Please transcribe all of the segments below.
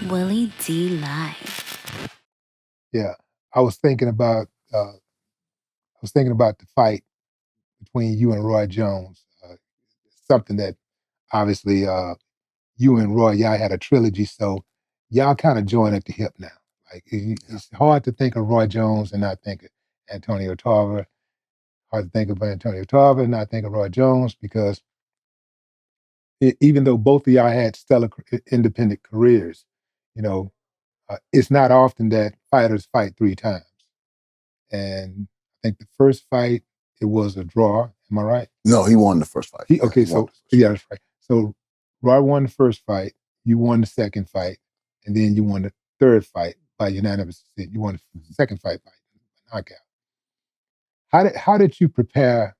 Willie D Live. Yeah, I was thinking about the fight between you and Roy Jones. Something that obviously you and Roy, y'all had a trilogy, so y'all kind of join at the hip now. Like Yeah. it's hard to think of Roy Jones and not think of Antonio Tarver. Hard to think of Antonio Tarver and not think of Roy Jones because even though both of y'all had stellar independent careers, you know, it's not often that fighters fight three times. And I think the first fight it was a draw. Am I right? No, he won the first fight. He Yeah, okay. he won So the first yeah, that's right. So Roy won the first fight. You won the second fight, and then you won the third fight by unanimous decision. You won the fight. second fight by knockout. How did you prepare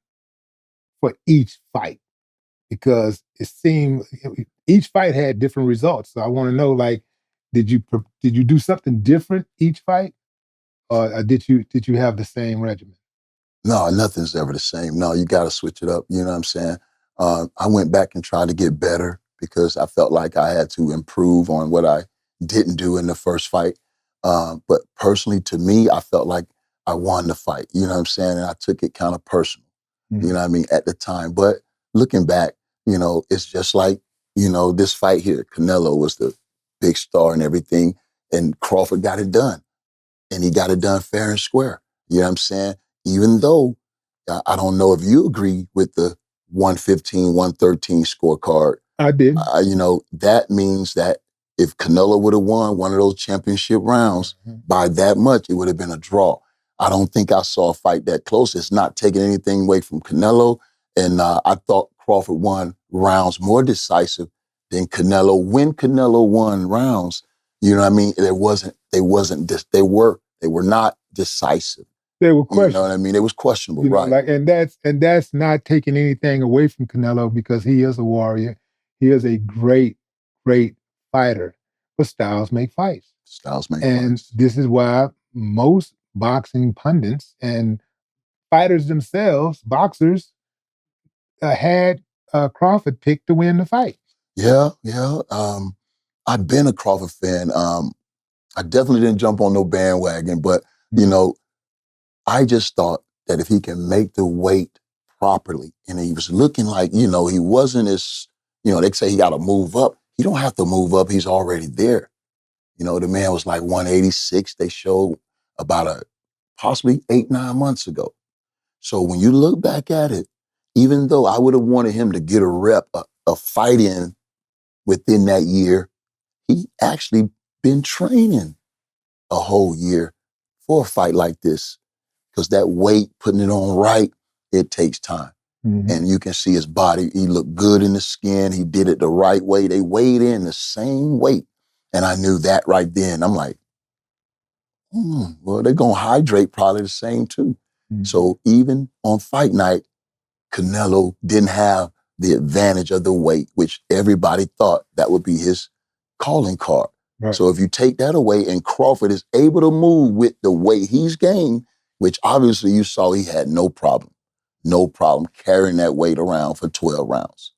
for each fight? Because it seemed each fight had different results. So I want to know, like, did you do something different each fight, or did you have the same regimen? No, nothing's ever the same. No, you got to switch it up. You know what I'm saying? I went back and tried to get better because I felt like I had to improve on what I didn't do in the first fight. But personally, to me, I felt like I won the fight. You know what I'm saying? And I took it kind of personal. You know Mhm. what I mean? At the time. But looking back, it's just like, this fight here. Canelo was the big star and everything. And Crawford got it done. And he got it done fair and square. You know what I'm saying? Even though I don't know if you agree with the 115, 113 scorecard, I did. that means that if Canelo would have won one of those championship rounds Mhm. by that much, it would have been a draw. I don't think I saw a fight that close. It's not taking anything away from Canelo. And I thought Crawford won rounds more decisive than Canelo. When Canelo won rounds, you know what I mean? They were not decisive. They were You know what I questionable. mean? It was questionable, You know, right? like, and that's not taking anything away from Canelo because he is a warrior. He is a great, great fighter. But styles make fights. Styles make And fights. this is why most boxing pundits and fighters themselves, boxers, had Crawford picked to win the fight. Yeah, yeah. I've been a Crawford fan. I definitely didn't jump on no bandwagon, but you Mhm. know, I just thought that if he can make the weight properly, and he was looking like, he wasn't as, they say he got to move up. He don't have to move up. He's already there. The man was like 186. They showed about possibly 8, 9 months ago. So when you look back at it, even though I would have wanted him to get a rep, a fight in within that year, he actually been training a whole year for a fight like this. Because that weight, putting it on right, it takes time. Mhm. And you can see his body. He looked good in the skin. He did it the right way. They weighed in the same weight. And I knew that right then. I'm like, well, they're going to hydrate probably the same too. Mhm. So even on fight night, Canelo didn't have the advantage of the weight, which everybody thought that would be his calling card. Right. So if you take that away and Crawford is able to move with the weight he's gained, which obviously you saw he had no problem carrying that weight around for 12 rounds.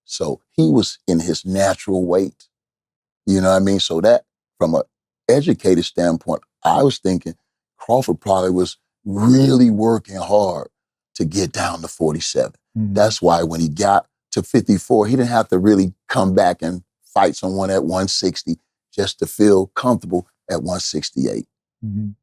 So he was in his natural weight. You know what I mean? So that, from an educated standpoint, I was thinking Crawford probably was really working hard to get down to 47. Mhm. That's why when he got to 54, he didn't have to really come back and fight someone at 160 just to feel comfortable at 168. Mhm.